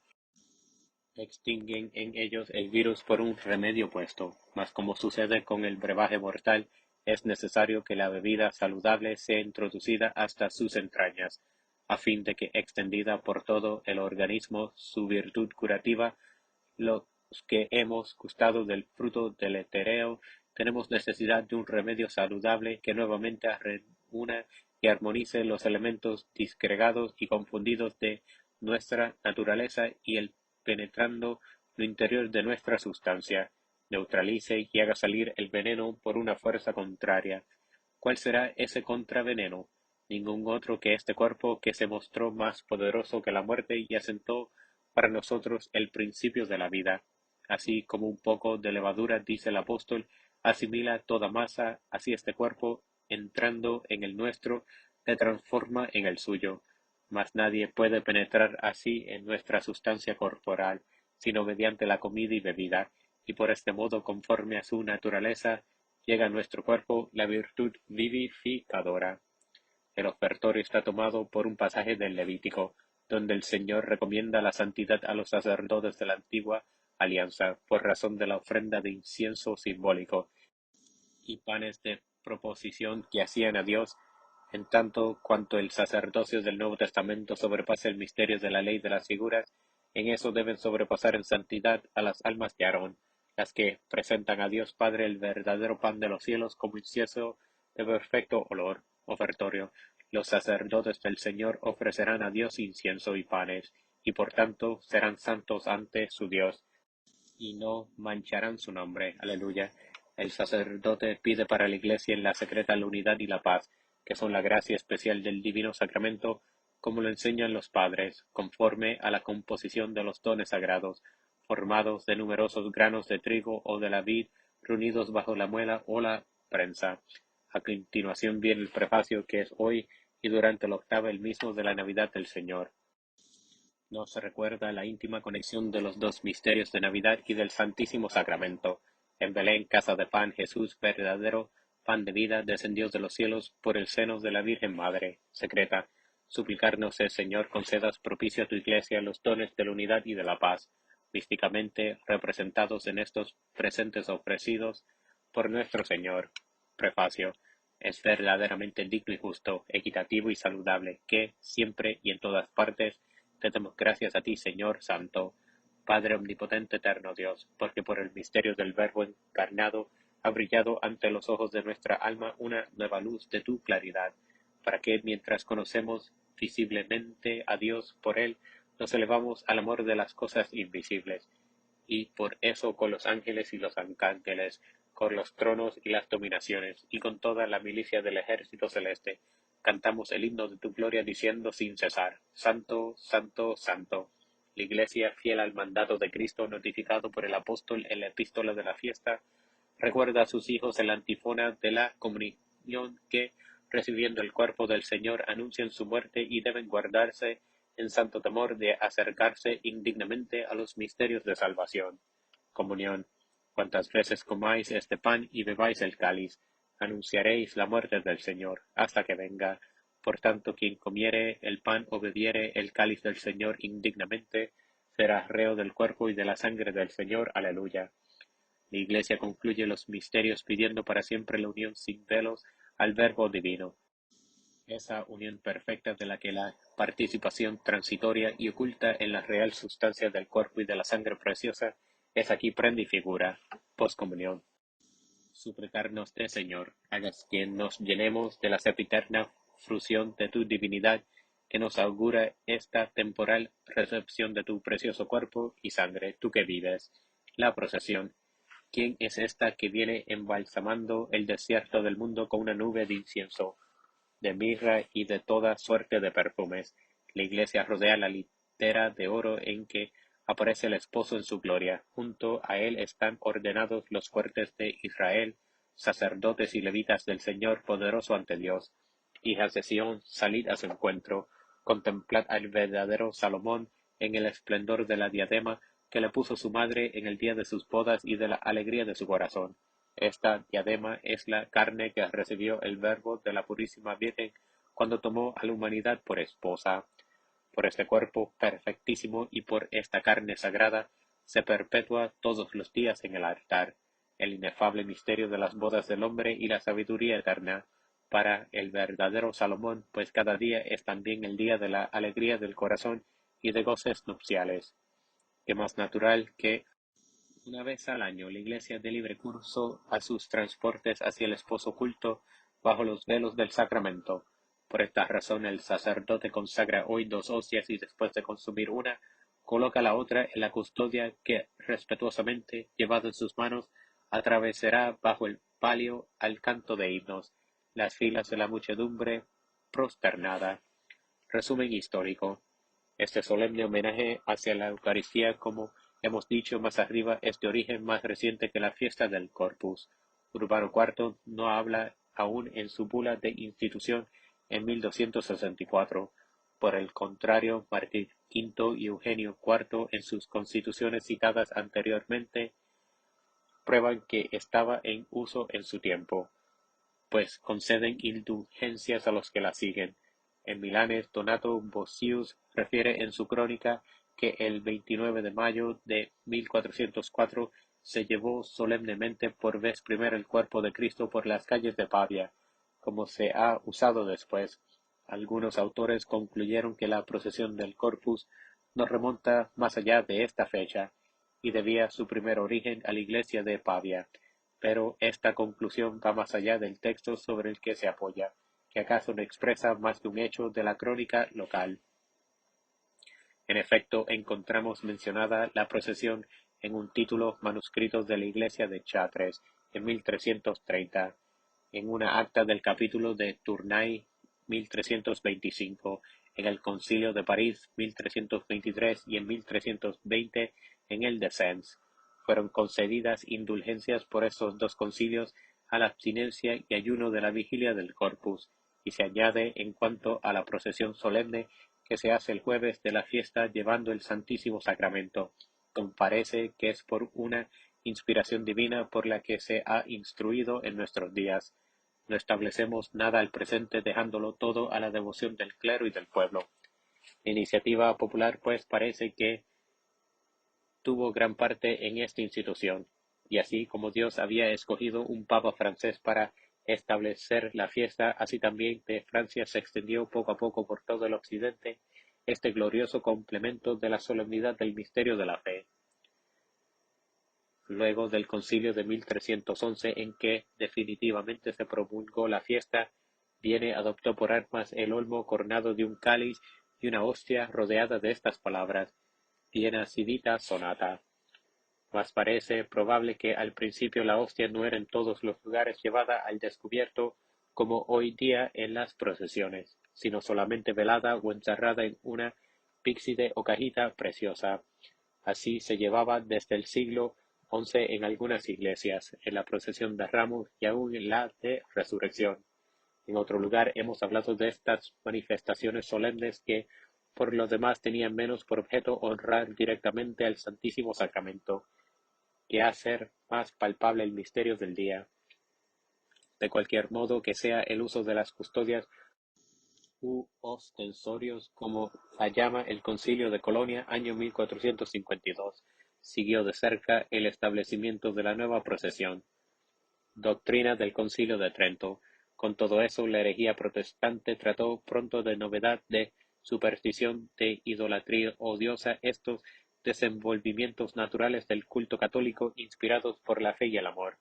extinguen en ellos el virus por un remedio opuesto, mas como sucede con el brebaje mortal, es necesario que la bebida saludable sea introducida hasta sus entrañas, a fin de que extendida por todo el organismo su virtud curativa. Los que hemos gustado del fruto deletérea tenemos necesidad de un remedio saludable que nuevamente reúna y armonice los elementos disgregados y confundidos de nuestra naturaleza y el penetrando lo interior de nuestra sustancia, neutralice y haga salir el veneno por una fuerza contraria. ¿Cuál será ese contraveneno? Ningún otro que este cuerpo que se mostró más poderoso que la muerte y asentó para nosotros el principio de la vida. Así como un poco de levadura, dice el apóstol, asimila toda masa, así este cuerpo, entrando en el nuestro, se transforma en el suyo. Mas nadie puede penetrar así en nuestra sustancia corporal, sino mediante la comida y bebida, y por este modo, conforme a su naturaleza, llega a nuestro cuerpo la virtud vivificadora. El ofertorio está tomado por un pasaje del Levítico, donde el Señor recomienda la santidad a los sacerdotes de la antigua alianza, por razón de la ofrenda de incienso simbólico y panes de proposición que hacían a Dios, en tanto cuanto el sacerdocio del Nuevo Testamento sobrepasa el misterio de la ley de las figuras, en eso deben sobrepasar en santidad a las almas de Aarón, las que presentan a Dios Padre el verdadero pan de los cielos como incienso de perfecto olor, ofertorio. Los sacerdotes del Señor ofrecerán a Dios incienso y panes, y por tanto serán santos ante su Dios, y no mancharán su nombre. Aleluya. El sacerdote pide para la Iglesia en la secreta la unidad y la paz, que son la gracia especial del divino sacramento, como lo enseñan los padres, conforme a la composición de los dones sagrados, formados de numerosos granos de trigo o de la vid, reunidos bajo la muela o la prensa. A continuación viene el prefacio que es hoy y durante la octava el mismo de la Navidad del Señor. Nos recuerda la íntima conexión de los dos misterios de Navidad y del Santísimo Sacramento. En Belén, casa de pan, Jesús, verdadero pan de vida, descendió de los cielos por el seno de la Virgen Madre. Secreta, suplicarnos, Señor, concedas propicio a tu Iglesia los dones de la unidad y de la paz, místicamente representados en estos presentes ofrecidos por nuestro Señor. Prefacio. Es verdaderamente digno y justo, equitativo y saludable que, siempre y en todas partes, te damos gracias a ti, Señor Santo, Padre omnipotente, eterno Dios, porque por el misterio del Verbo encarnado ha brillado ante los ojos de nuestra alma una nueva luz de tu claridad, para que, mientras conocemos visiblemente a Dios por él, nos elevamos al amor de las cosas invisibles, y por eso con los ángeles y los arcángeles, con los tronos y las dominaciones, y con toda la milicia del ejército celeste, cantamos el himno de tu gloria diciendo sin cesar, Santo, Santo, Santo. La Iglesia, fiel al mandato de Cristo notificado por el apóstol en la epístola de la fiesta, recuerda a sus hijos en la antífona de la comunión que, recibiendo el cuerpo del Señor, anuncian su muerte y deben guardarse en santo temor de acercarse indignamente a los misterios de salvación. Comunión. Cuantas veces comáis este pan y bebáis el cáliz, anunciaréis la muerte del Señor, hasta que venga. Por tanto, quien comiere el pan o bebiere el cáliz del Señor indignamente, será reo del cuerpo y de la sangre del Señor. Aleluya. La Iglesia concluye los misterios pidiendo para siempre la unión sin velos al Verbo divino, esa unión perfecta de la que la participación transitoria y oculta en la real sustancia del cuerpo y de la sangre preciosa es aquí prenda y figura. Postcomunión. Suplicarnos de Señor, hagas que nos llenemos de la sempiterna fruición de tu divinidad, que nos augura esta temporal recepción de tu precioso cuerpo y sangre, tú que vives. La procesión. ¿Quién es esta que viene embalsamando el desierto del mundo con una nube de incienso, de mirra y de toda suerte de perfumes? La iglesia rodea la litera de oro en que aparece el esposo en su gloria. Junto a él están ordenados los fuertes de Israel, sacerdotes y levitas del Señor poderoso ante Dios. Hijas de Sión, salid a su encuentro, contemplad al verdadero Salomón en el esplendor de la diadema que le puso su madre en el día de sus bodas y de la alegría de su corazón. Esta diadema es la carne que recibió el Verbo de la Purísima Virgen cuando tomó a la humanidad por esposa. Por este cuerpo perfectísimo y por esta carne sagrada se perpetúa todos los días en el altar el inefable misterio de las bodas del hombre y la sabiduría eterna para el verdadero Salomón, pues cada día es también el día de la alegría del corazón y de goces nupciales. Qué más natural que una vez al año la Iglesia dé libre curso a sus transportes hacia el esposo oculto bajo los velos del sacramento. Por esta razón el sacerdote consagra hoy dos hostias y después de consumir una, coloca la otra en la custodia que respetuosamente, llevada en sus manos, atravesará bajo el palio al canto de himnos, las filas de la muchedumbre prosternada. Resumen histórico. Este solemne homenaje hacia la Eucaristía, como hemos dicho más arriba, es de origen más reciente que la fiesta del Corpus. Urbano IV no habla aún en su bula de institución en 1264. Por el contrario, Martín V y Eugenio IV, en sus constituciones citadas anteriormente, prueban que estaba en uso en su tiempo, pues conceden indulgencias a los que la siguen. En Milanes, Donato Bossius refiere en su crónica que el 29 de mayo de 1404 se llevó solemnemente por vez primera el cuerpo de Cristo por las calles de Pavia, como se ha usado después. Algunos autores concluyeron que la procesión del Corpus no remonta más allá de esta fecha, y debía su primer origen a la iglesia de Pavia. Pero esta conclusión va más allá del texto sobre el que se apoya, que acaso no expresa más que un hecho de la crónica local. En efecto, encontramos mencionada la procesión en un título manuscrito de la iglesia de Chartres en 1330, en una acta del capítulo de Tournai 1325, en el Concilio de París 1323 y en 1320 en el de Sens. Fueron concedidas indulgencias por estos dos concilios a la abstinencia y ayuno de la vigilia del Corpus, y se añade en cuanto a la procesión solemne que se hace el jueves de la fiesta llevando el Santísimo Sacramento, parece que es por una inspiración divina por la que se ha instruido en nuestros días. No establecemos nada al presente dejándolo todo a la devoción del clero y del pueblo. La iniciativa popular pues parece que tuvo gran parte en esta institución, y así como Dios había escogido un papa francés para establecer la fiesta, así también de Francia se extendió poco a poco por todo el occidente este glorioso complemento de la solemnidad del misterio de la fe. Luego del concilio de 1311 en que definitivamente se promulgó la fiesta, viene adoptó por armas el olmo coronado de un cáliz y una hostia rodeada de estas palabras, Diena Civita Sonata. Mas parece probable que al principio la hostia no era en todos los lugares llevada al descubierto como hoy día en las procesiones, sino solamente velada o encerrada en una píxide o cajita preciosa. Así se llevaba desde el siglo XI en algunas iglesias, en la procesión de Ramos y aún en la de Resurrección. En otro lugar hemos hablado de estas manifestaciones solemnes que, por lo demás, tenían menos por objeto honrar directamente al Santísimo Sacramento, que hacer más palpable el misterio del día. De cualquier modo que sea el uso de las custodias u ostensorios, como la llama el Concilio de Colonia, año 1452, siguió de cerca el establecimiento de la nueva procesión. Doctrina del Concilio de Trento. Con todo eso, la herejía protestante trató pronto de novedad, de superstición, de idolatría odiosa estos desenvolvimientos naturales del culto católico inspirados por la fe y el amor.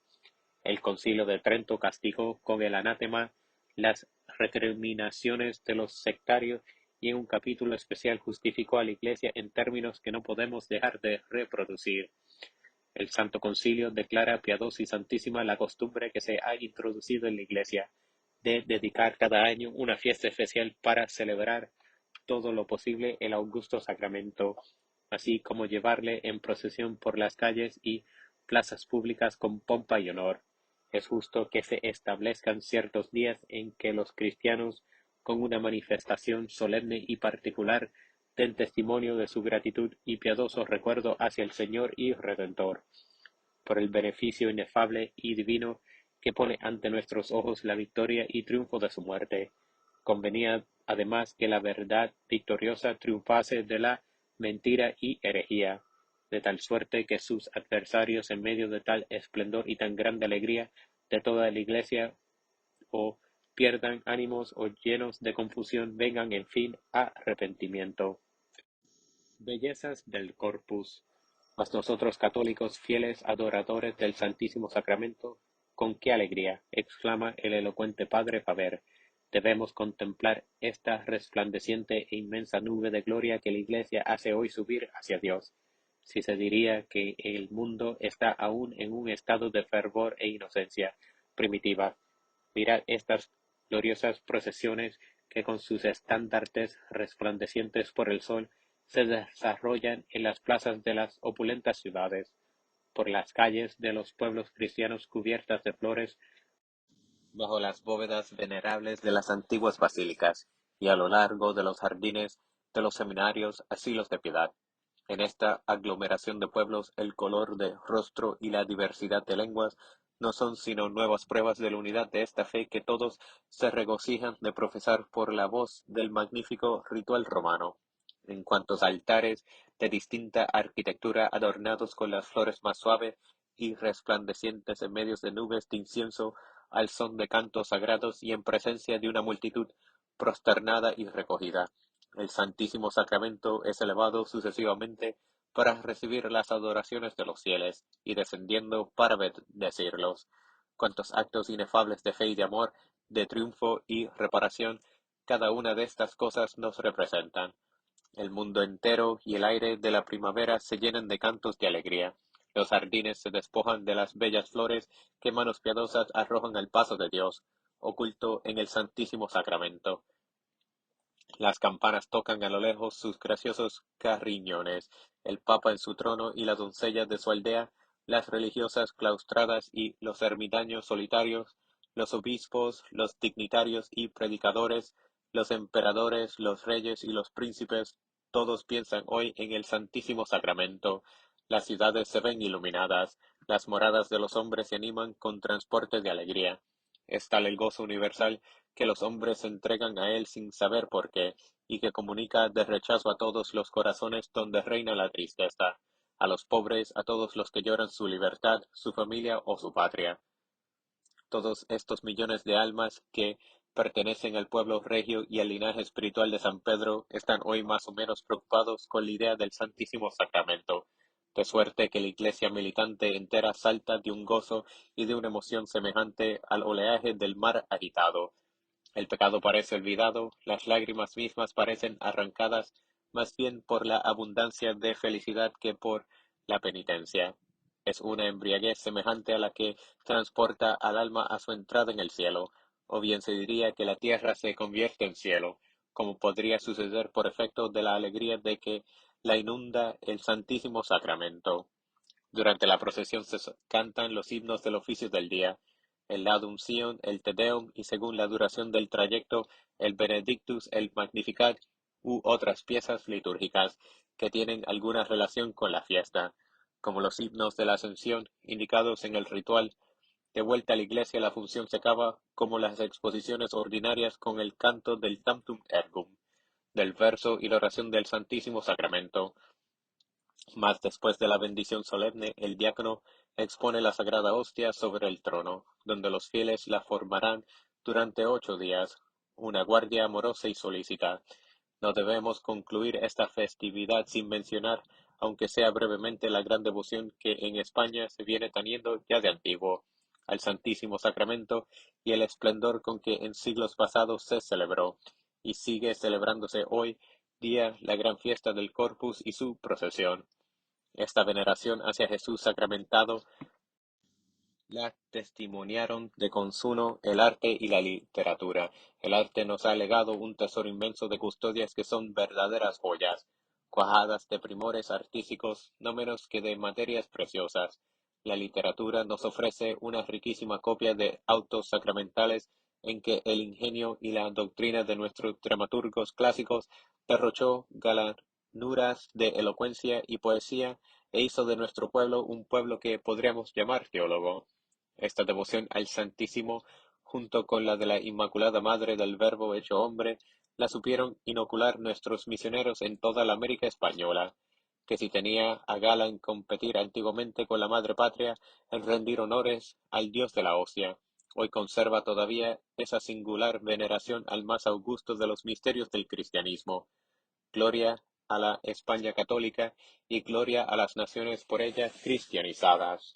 El Concilio de Trento castigó con el anatema las recriminaciones de los sectarios y en un capítulo especial justificó a la Iglesia en términos que no podemos dejar de reproducir. El Santo Concilio declara piadosa y santísima la costumbre que se ha introducido en la Iglesia de dedicar cada año una fiesta especial para celebrar todo lo posible el augusto sacramento, así como llevarle en procesión por las calles y plazas públicas con pompa y honor. Es justo que se establezcan ciertos días en que los cristianos, con una manifestación solemne y particular, den testimonio de su gratitud y piadoso recuerdo hacia el Señor y Redentor, por el beneficio inefable y divino que pone ante nuestros ojos la victoria y triunfo de su muerte. Convenía además que la verdad victoriosa triunfase de la mentira y herejía, de tal suerte que sus adversarios, en medio de tal esplendor y tan grande alegría de toda la Iglesia, o pierdan ánimos o llenos de confusión vengan en fin a arrepentimiento. Bellezas del Corpus. Mas nosotros católicos, fieles adoradores del Santísimo Sacramento, con qué alegría, exclama el elocuente padre Faber, debemos contemplar esta resplandeciente e inmensa nube de gloria que la Iglesia hace hoy subir hacia Dios. Si se diría que el mundo está aún en un estado de fervor e inocencia primitiva, mirad estas gloriosas procesiones que con sus estandartes resplandecientes por el sol se desarrollan en las plazas de las opulentas ciudades, por las calles de los pueblos cristianos cubiertas de flores, bajo las bóvedas venerables de las antiguas basílicas, y a lo largo de los jardines de los seminarios, asilos de piedad. En esta aglomeración de pueblos, el color de rostro y la diversidad de lenguas no son sino nuevas pruebas de la unidad de esta fe que todos se regocijan de profesar por la voz del magnífico ritual romano. En cuantos altares de distinta arquitectura adornados con las flores más suaves y resplandecientes en medio de nubes de incienso, al son de cantos sagrados y en presencia de una multitud prosternada y recogida. El Santísimo Sacramento es elevado sucesivamente para recibir las adoraciones de los fieles, y descendiendo para bendecirlos. Cuantos actos inefables de fe y de amor, de triunfo y reparación, cada una de estas cosas nos representan. El mundo entero y el aire de la primavera se llenan de cantos de alegría. Los jardines se despojan de las bellas flores que manos piadosas arrojan al paso de Dios, oculto en el Santísimo Sacramento. Las campanas tocan a lo lejos sus graciosos carriñones, el Papa en su trono y las doncellas de su aldea, las religiosas claustradas y los ermitaños solitarios, los obispos, los dignatarios y predicadores, los emperadores, los reyes y los príncipes, todos piensan hoy en el Santísimo Sacramento. Las ciudades se ven iluminadas, las moradas de los hombres se animan con transportes de alegría. Es tal el gozo universal que los hombres se entregan a él sin saber por qué, y que comunica de rechazo a todos los corazones donde reina la tristeza, a los pobres, a todos los que lloran su libertad, su familia o su patria. Todos estos millones de almas que pertenecen al pueblo regio y al linaje espiritual de San Pedro están hoy más o menos preocupados con la idea del Santísimo Sacramento, de suerte que la iglesia militante entera salta de un gozo y de una emoción semejante al oleaje del mar agitado. El pecado parece olvidado, las lágrimas mismas parecen arrancadas más bien por la abundancia de felicidad que por la penitencia. Es una embriaguez semejante a la que transporta al alma a su entrada en el cielo, o bien se diría que la tierra se convierte en cielo, como podría suceder por efecto de la alegría de que la inunda el Santísimo Sacramento. Durante la procesión se cantan los himnos del oficio del día, el Laudum Sion, el Te Deum y según la duración del trayecto, el Benedictus, el Magnificat u otras piezas litúrgicas que tienen alguna relación con la fiesta, como los himnos de la Ascensión indicados en el ritual. De vuelta a la iglesia la función se acaba como las exposiciones ordinarias con el canto del Tantum Ergum, del verso y la oración del Santísimo Sacramento. Mas después de la bendición solemne, el diácono expone la sagrada hostia sobre el trono, donde los fieles la formarán durante 8 días, una guardia amorosa y solícita. No debemos concluir esta festividad sin mencionar, aunque sea brevemente, la gran devoción que en España se viene teniendo ya de antiguo al Santísimo Sacramento y el esplendor con que en siglos pasados se celebró, y sigue celebrándose hoy día la gran fiesta del Corpus y su procesión. Esta veneración hacia Jesús sacramentado la testimoniaron de consuno el arte y la literatura. El arte nos ha legado un tesoro inmenso de custodias que son verdaderas joyas, cuajadas de primores artísticos no menos que de materias preciosas. La literatura nos ofrece una riquísima copia de autos sacramentales en que el ingenio y la doctrina de nuestros dramaturgos clásicos derrochó galanuras de elocuencia y poesía e hizo de nuestro pueblo un pueblo que podríamos llamar teólogo. Esta devoción al Santísimo, junto con la de la Inmaculada Madre del Verbo hecho hombre, la supieron inocular nuestros misioneros en toda la América española, que si tenía a gala en competir antiguamente con la Madre Patria en rendir honores al Dios de la hostia, hoy conserva todavía esa singular veneración al más augusto de los misterios del cristianismo. Gloria a la España católica y gloria a las naciones por ella cristianizadas.